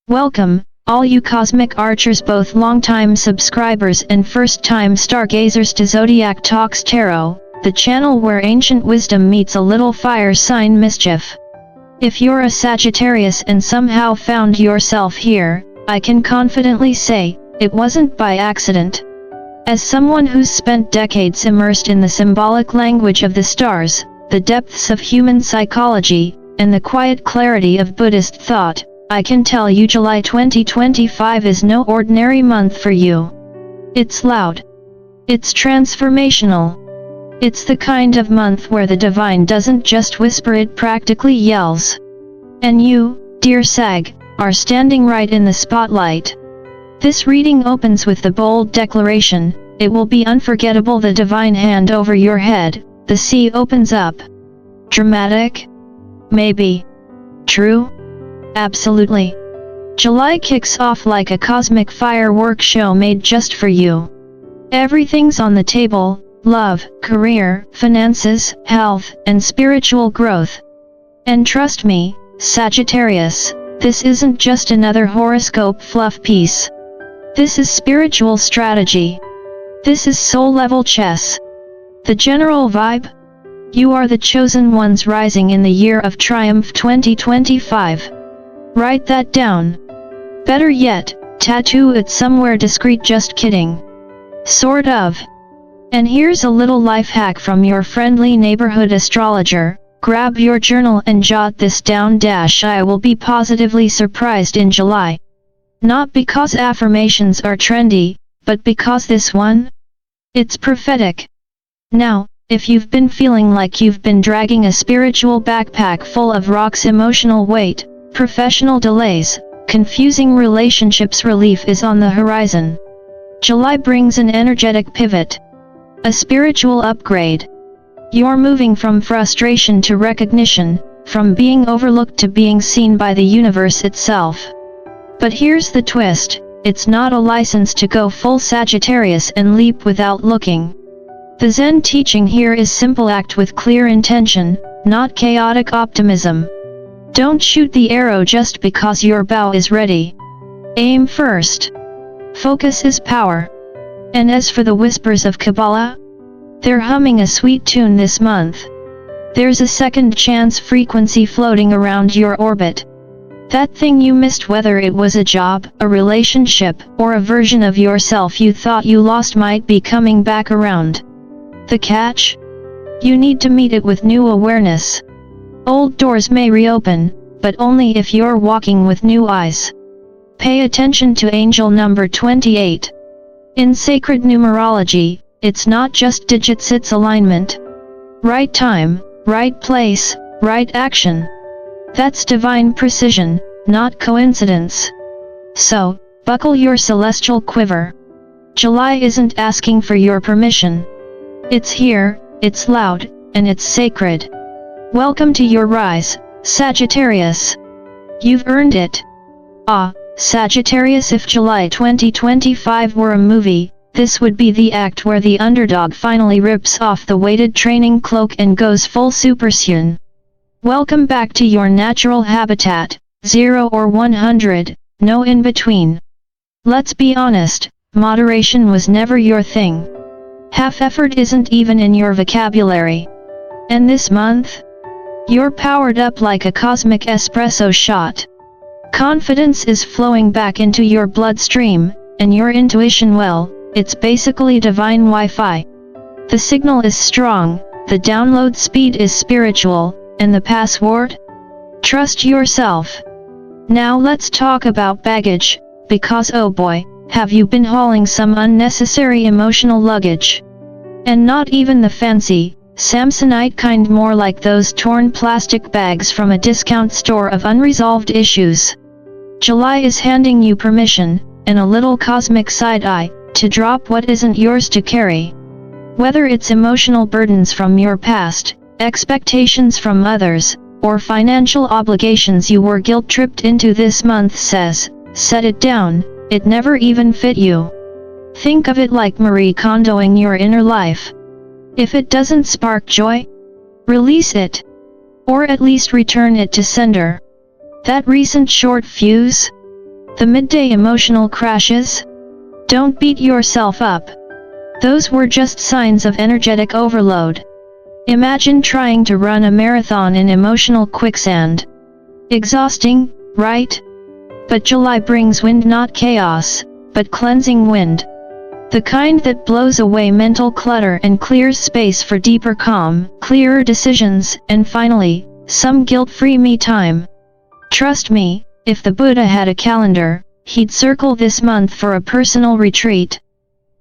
Welcome, all you cosmic archers, both long-time subscribers and first-time stargazers, to Zodiac Talks Tarot, the channel where ancient wisdom meets a little fire sign mischief. If you're a Sagittarius and somehow found yourself here, I can confidently say, it wasn't by accident. As someone who's spent decades immersed in the symbolic language of the stars, the depths of human psychology, and the quiet clarity of Buddhist thought, I can tell you July 2025 is no ordinary month for you. It's loud. It's transformational. It's the kind of month where the divine doesn't just whisper, it practically yells. And you, dear Sag, are standing right in the spotlight. This reading opens with the bold declaration, it will be unforgettable. The divine hand over your head, the sea opens up. Dramatic? Maybe. True? Absolutely. July kicks off like a cosmic firework show made just for you. Everything's on the table: love, career, finances, health, and spiritual growth. And trust me, Sagittarius, this isn't just another horoscope fluff piece. This is spiritual strategy. This is soul-level chess. The general vibe? You are the chosen ones rising in the year of triumph 2025. Write that down. Better yet, tattoo it somewhere discreet. Just kidding. Sort of. And here's a little life hack from your friendly neighborhood astrologer. Grab your journal and jot this down. I will be positively surprised in July. Not because affirmations are trendy, but because this one? It's prophetic. Now, if you've been feeling like you've been dragging a spiritual backpack full of rocks, emotional weight, professional delays, confusing relationships, relief is on the horizon. July brings an energetic pivot. A spiritual upgrade. You're moving from frustration to recognition, from being overlooked to being seen by the universe itself. But here's the twist, it's not a license to go full Sagittarius and leap without looking. The Zen teaching here is simple: act with clear intention, not chaotic optimism. Don't shoot the arrow just because your bow is ready. Aim first. Focus is power. And as for the whispers of Kabbalah, they're humming a sweet tune this month. There's a second chance frequency floating around your orbit. That thing you missed, whether it was a job, a relationship, or a version of yourself you thought you lost, might be coming back around. The catch? You need to meet it with new awareness. Old doors may reopen, but only if you're walking with new eyes. Pay attention to angel number 28. In sacred numerology, it's not just digits, it's alignment. Right time, right place, right action. That's divine precision, not coincidence. So, buckle your celestial quiver. July isn't asking for your permission. It's here, it's loud, and it's sacred. Welcome to your rise, Sagittarius. You've earned it. Ah, Sagittarius, if July 2025 were a movie, this would be the act where the underdog finally rips off the weighted training cloak and goes full Super Saiyan. Welcome back to your natural habitat, 0 or 100, no in between. Let's be honest, moderation was never your thing. Half effort isn't even in your vocabulary. And this month? You're powered up like a cosmic espresso shot. Confidence is flowing back into your bloodstream, and your intuition, well, it's basically divine Wi-Fi. The signal is strong, the download speed is spiritual, and the password? Trust yourself. Now let's talk about baggage, because oh boy, have you been hauling some unnecessary emotional luggage. And not even the fancy, Samsonite kind, more like those torn plastic bags from a discount store of unresolved issues. July is handing you permission, and a little cosmic side-eye, to drop what isn't yours to carry. Whether it's emotional burdens from your past, expectations from others, or financial obligations you were guilt-tripped into, this month says, set it down, it never even fit you. Think of it like Marie Kondoing your inner life. If it doesn't spark joy, release it. Or at least return it to sender. That recent short fuse? The midday emotional crashes? Don't beat yourself up. Those were just signs of energetic overload. Imagine trying to run a marathon in emotional quicksand. Exhausting, right? But July brings wind, not chaos, but cleansing wind. The kind that blows away mental clutter and clears space for deeper calm, clearer decisions, and finally, some guilt-free me time. Trust me, if the Buddha had a calendar, he'd circle this month for a personal retreat.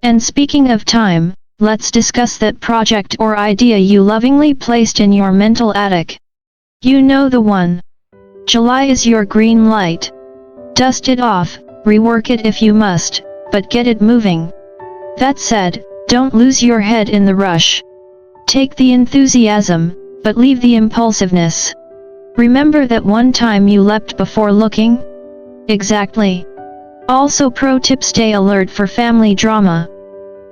And speaking of time, let's discuss that project or idea you lovingly placed in your mental attic. You know the one. July is your green light. Dust it off, rework it if you must, but get it moving. That said, don't lose your head in the rush. Take the enthusiasm, but leave the impulsiveness. Remember that one time you leapt before looking? Exactly. Also pro tip: stay alert for family drama.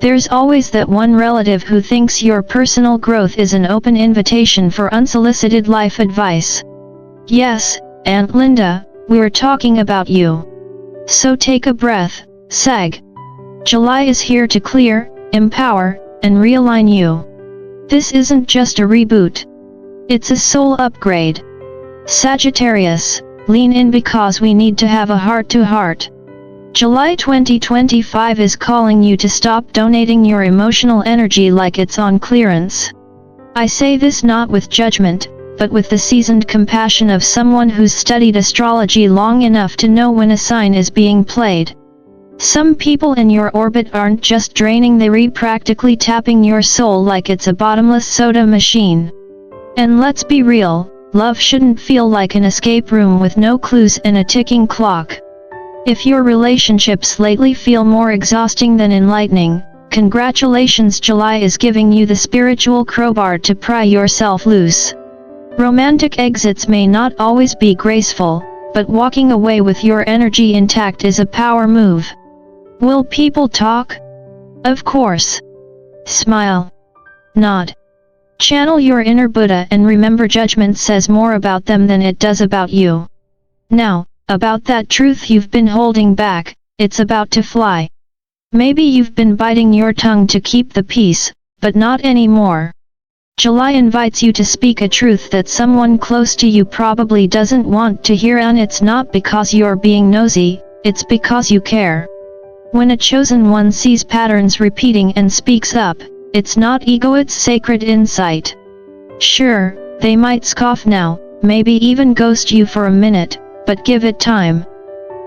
There's always that one relative who thinks your personal growth is an open invitation for unsolicited life advice. Yes, Aunt Linda, we're talking about you. So take a breath, Sag. July is here to clear, empower, and realign you. This isn't just a reboot. It's a soul upgrade. Sagittarius, lean in because we need to have a heart-to-heart. July 2025 is calling you to stop donating your emotional energy like it's on clearance. I say this not with judgment, but with the seasoned compassion of someone who's studied astrology long enough to know when a sign is being played. Some people in your orbit aren't just draining, they're practically tapping your soul like it's a bottomless soda machine. And let's be real, love shouldn't feel like an escape room with no clues and a ticking clock. If your relationships lately feel more exhausting than enlightening, congratulations, July is giving you the spiritual crowbar to pry yourself loose. Romantic exits may not always be graceful, but walking away with your energy intact is a power move. Will people talk? Of course. Smile. Nod. Channel your inner Buddha and remember, judgment says more about them than it does about you. Now, about that truth you've been holding back, it's about to fly. Maybe you've been biting your tongue to keep the peace, but not anymore. July invites you to speak a truth that someone close to you probably doesn't want to hear, and it's not because you're being nosy, it's because you care. When a chosen one sees patterns repeating and speaks up, it's not ego, it's sacred insight. Sure, they might scoff now, maybe even ghost you for a minute, but give it time.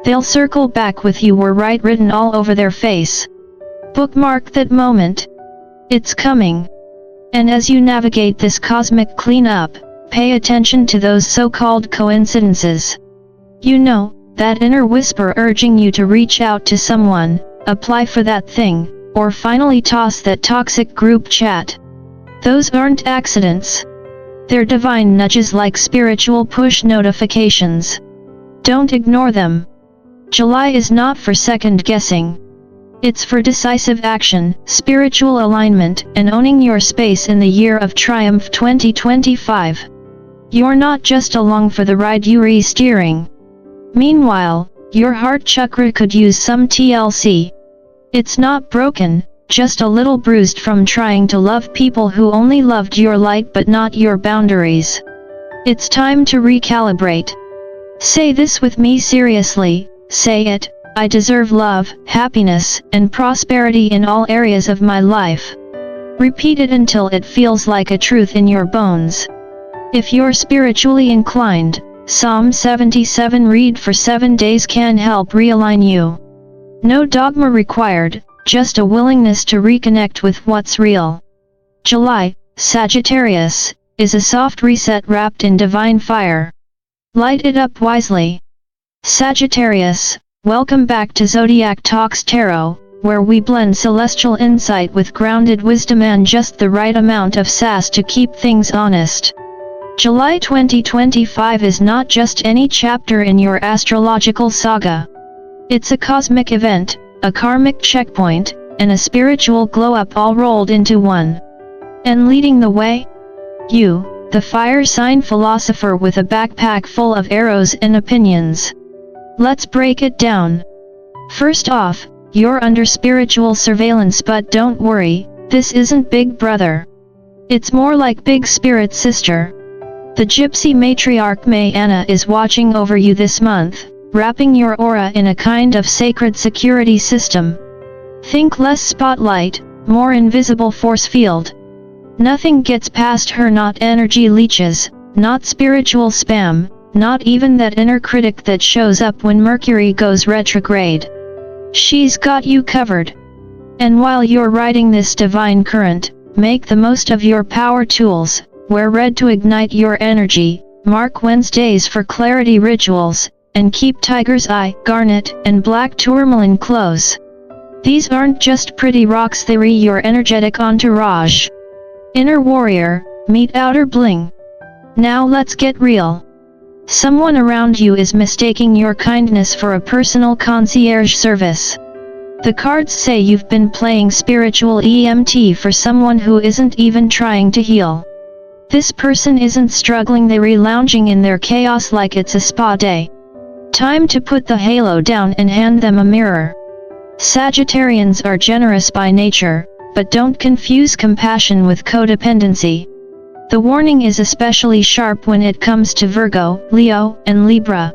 They'll circle back with "you were right" written all over their face. Bookmark that moment. It's coming. And as you navigate this cosmic cleanup, pay attention to those so-called coincidences. You know, that inner whisper urging you to reach out to someone, apply for that thing, or finally toss that toxic group chat. Those aren't accidents. They're divine nudges, like spiritual push notifications. Don't ignore them. July is not for second guessing. It's for decisive action, spiritual alignment, and owning your space in the year of triumph 2025. You're not just along for the ride, you're steering. Meanwhile, your heart chakra could use some TLC. It's not broken, just a little bruised from trying to love people who only loved your light but not your boundaries. It's time to recalibrate. Say this with me seriously, say it: I deserve love, happiness, and prosperity in all areas of my life. Repeat it until it feels like a truth in your bones. If you're spiritually inclined, Psalm 77 read for 7 days can help realign you. No dogma required, just a willingness to reconnect with what's real. July, Sagittarius, is a soft reset wrapped in divine fire. Light it up wisely. Sagittarius, welcome back to Zodiac Talks Tarot, where we blend celestial insight with grounded wisdom and just the right amount of sass to keep things honest. July 2025 is not just any chapter in your astrological saga. It's a cosmic event, a karmic checkpoint, and a spiritual glow-up all rolled into one. And leading the way? You, the fire sign philosopher with a backpack full of arrows and opinions. Let's break it down. First off, you're under spiritual surveillance, but don't worry, this isn't Big Brother. It's more like Big Spirit Sister. The Gypsy matriarch May Anna is watching over you this month, wrapping your aura in a kind of sacred security system. Think less spotlight, more invisible force field. Nothing gets past her, not energy leeches, not spiritual spam, not even that inner critic that shows up when Mercury goes retrograde. She's got you covered. And while you're riding this divine current, make the most of your power tools. Wear red to ignite your energy, mark Wednesdays for clarity rituals, and keep tiger's eye, garnet, and black tourmaline close. These aren't just pretty rocks, they re your energetic entourage. Inner warrior, meet outer bling. Now let's get real. Someone around you is mistaking your kindness for a personal concierge service. The cards say you've been playing spiritual EMT for someone who isn't even trying to heal. This person isn't struggling, they're lounging in their chaos like it's a spa day. Time to put the halo down and hand them a mirror. Sagittarians are generous by nature, but don't confuse compassion with codependency. The warning is especially sharp when it comes to Virgo, Leo, and Libra.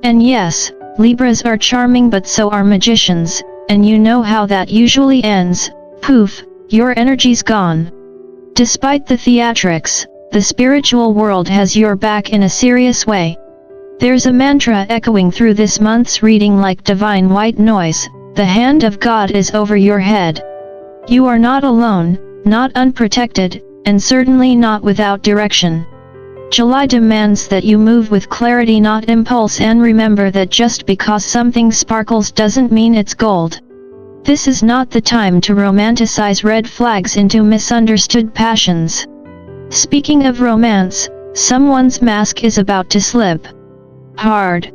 And yes, Libras are charming, but so are magicians, and you know how that usually ends. Poof, your energy's gone. Despite the theatrics, the spiritual world has your back in a serious way. There's a mantra echoing through this month's reading like divine white noise: the hand of God is over your head. You are not alone, not unprotected, and certainly not without direction. July demands that you move with clarity, not impulse, and remember that just because something sparkles doesn't mean it's gold. This is not the time to romanticize red flags into misunderstood passions. Speaking of romance, someone's mask is about to slip. Hard.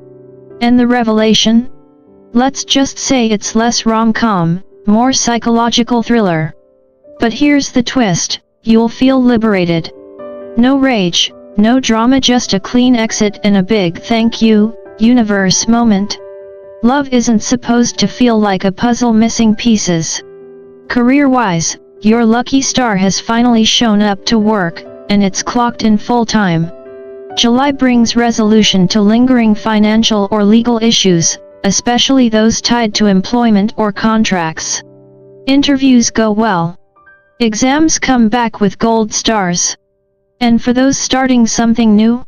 And the revelation? Let's just say it's less rom-com, more psychological thriller. But here's the twist, you'll feel liberated. No rage, no drama, just a clean exit and a big thank you, universe moment. Love isn't supposed to feel like a puzzle missing pieces. Career-wise, your lucky star has finally shown up to work, and it's clocked in full time. July brings resolution to lingering financial or legal issues, especially those tied to employment or contracts. Interviews go well. Exams come back with gold stars. And for those starting something new,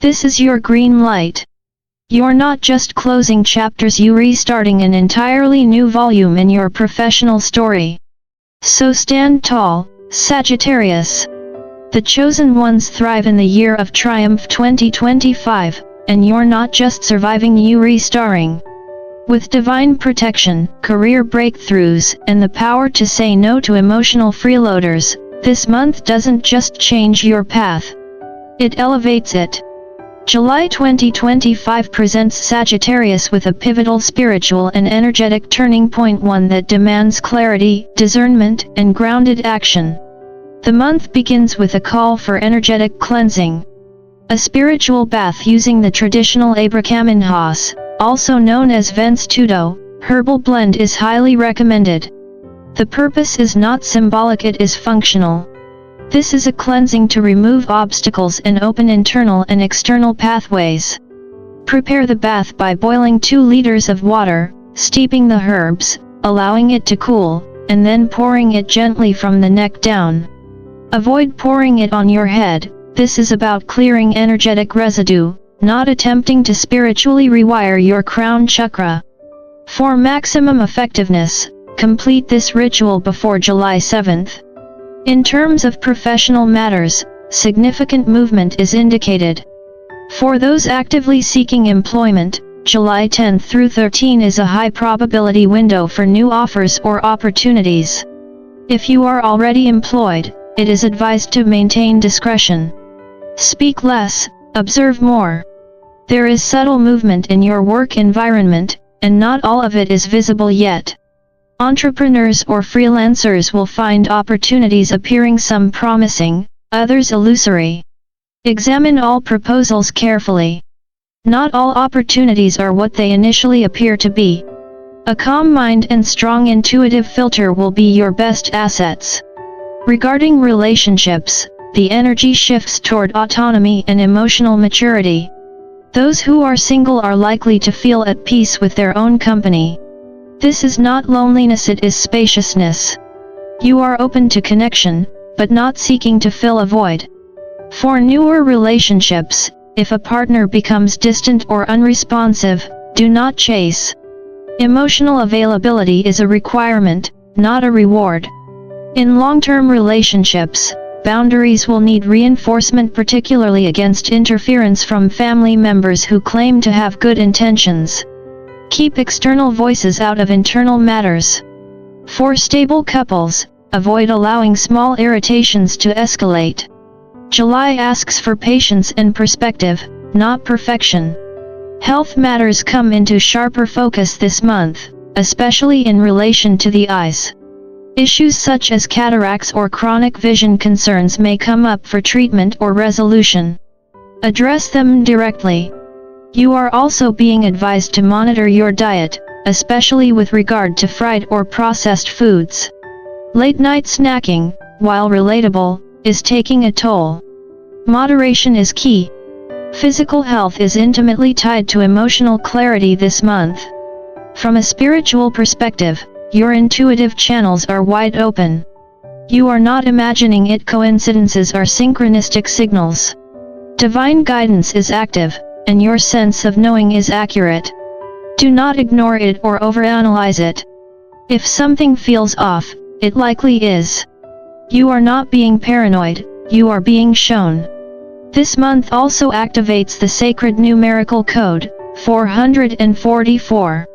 this is your green light. You're not just closing chapters, you're restarting an entirely new volume in your professional story. So stand tall, Sagittarius. The chosen ones thrive in the year of triumph 2025, and you're not just surviving, you're restarring. With divine protection, career breakthroughs, and the power to say no to emotional freeloaders, this month doesn't just change your path. It elevates it. July 2025 presents Sagittarius with a pivotal spiritual and energetic turning point, one that demands clarity, discernment, and grounded action. The month begins with a call for energetic cleansing. A spiritual bath using the traditional Abre-Caminhos, also known as Vence Tudo, herbal blend is highly recommended. The purpose is not symbolic, it is functional. This is a cleansing to remove obstacles and open internal and external pathways. Prepare the bath by boiling 2 liters of water, steeping the herbs, allowing it to cool, and then pouring it gently from the neck down. Avoid pouring it on your head. This is about clearing energetic residue, not attempting to spiritually rewire your crown chakra. For maximum effectiveness, complete this ritual before July 7th. In terms of professional matters, significant movement is indicated. For those actively seeking employment, July 10 through 13 is a high probability window for new offers or opportunities. If you are already employed, it is advised to maintain discretion. Speak less, observe more. There is subtle movement in your work environment, and not all of it is visible yet. Entrepreneurs or freelancers will find opportunities appearing, some promising, others illusory. Examine all proposals carefully. Not all opportunities are what they initially appear to be. A calm mind and strong intuitive filter will be your best assets. Regarding relationships, the energy shifts toward autonomy and emotional maturity. Those who are single are likely to feel at peace with their own company. This is not loneliness, it is spaciousness. You are open to connection, but not seeking to fill a void. For newer relationships, if a partner becomes distant or unresponsive, do not chase. Emotional availability is a requirement, not a reward. In long-term relationships, boundaries will need reinforcement, particularly against interference from family members who claim to have good intentions. Keep external voices out of internal matters. For stable couples, avoid allowing small irritations to escalate. July asks for patience and perspective, not perfection. Health matters come into sharper focus this month, especially in relation to the eyes. Issues such as cataracts or chronic vision concerns may come up for treatment or resolution. Address them directly. You are also being advised to monitor your diet, especially with regard to fried or processed foods. Late-night snacking, while relatable, is taking a toll. Moderation is key. Physical health is intimately tied to emotional clarity this month. From a spiritual perspective, your intuitive channels are wide open. You are not imagining it, coincidences are synchronistic signals. Divine guidance is active, and your sense of knowing is accurate. Do not ignore it or overanalyze it. If something feels off, it likely is. You are not being paranoid, you are being shown. This month also activates the sacred numerical code, 444.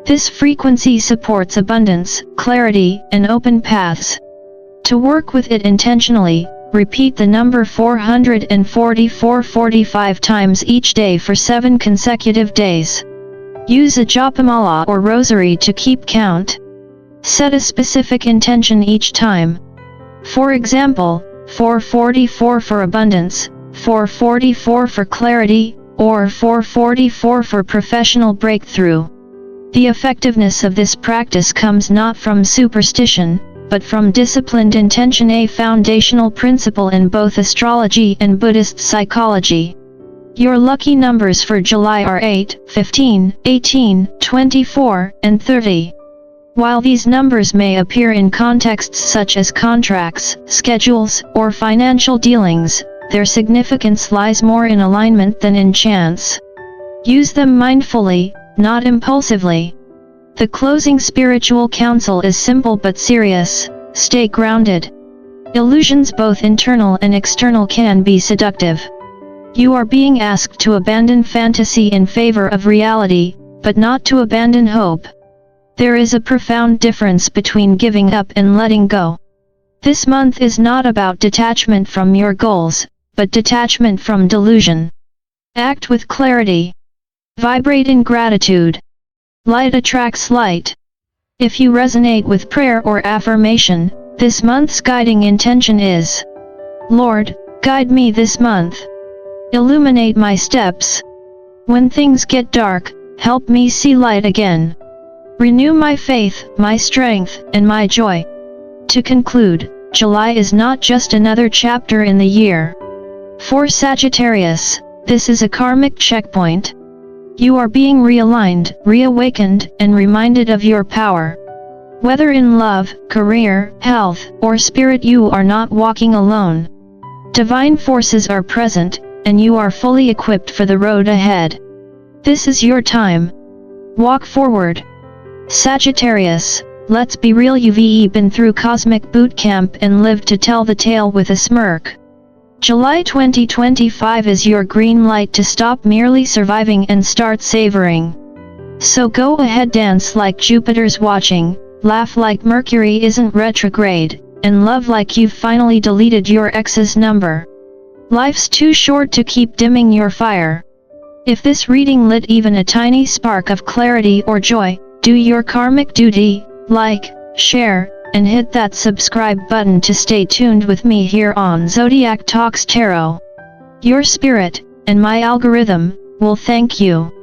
This frequency supports abundance, clarity, and open paths. To work with it intentionally, repeat the number 444 45 times each day for 7 consecutive days. Use a japamala or rosary to keep count. Set a specific intention each time. For example, 444 for abundance, 444 for clarity, or 444 for professional breakthrough. The effectiveness of this practice comes not from superstition, but from disciplined intention, a foundational principle in both astrology and Buddhist psychology. Your lucky numbers for July are 8, 15, 18, 24, and 30. While these numbers may appear in contexts such as contracts, schedules, or financial dealings, their significance lies more in alignment than in chance. Use them mindfully, not impulsively. The closing spiritual counsel is simple but serious: stay grounded. Illusions, both internal and external, can be seductive. You are being asked to abandon fantasy in favor of reality, but not to abandon hope. There is a profound difference between giving up and letting go. This month is not about detachment from your goals, but detachment from delusion. Act with clarity. Vibrate in gratitude. Light attracts light. If you resonate with prayer or affirmation, this month's guiding intention is: Lord, guide me this month. Illuminate my steps. When things get dark, help me see light again. Renew my faith, my strength, and my joy. To conclude, July is not just another chapter in the year. For Sagittarius, this is a karmic checkpoint. You are being realigned, reawakened, and reminded of your power. Whether in love, career, health, or spirit, you are not walking alone. Divine forces are present, and you are fully equipped for the road ahead. This is your time. Walk forward. Sagittarius, let's be real, you've been through cosmic boot camp and lived to tell the tale with a smirk. July 2025 is your green light to stop merely surviving and start savoring. So go ahead, dance like Jupiter's watching, laugh like Mercury isn't retrograde, and love like you've finally deleted your ex's number. Life's too short to keep dimming your fire. If this reading lit even a tiny spark of clarity or joy, do your karmic duty, like, share, and hit that subscribe button to stay tuned with me here on Zodiac Talks Tarot. Your spirit, and my algorithm, Well, thank you.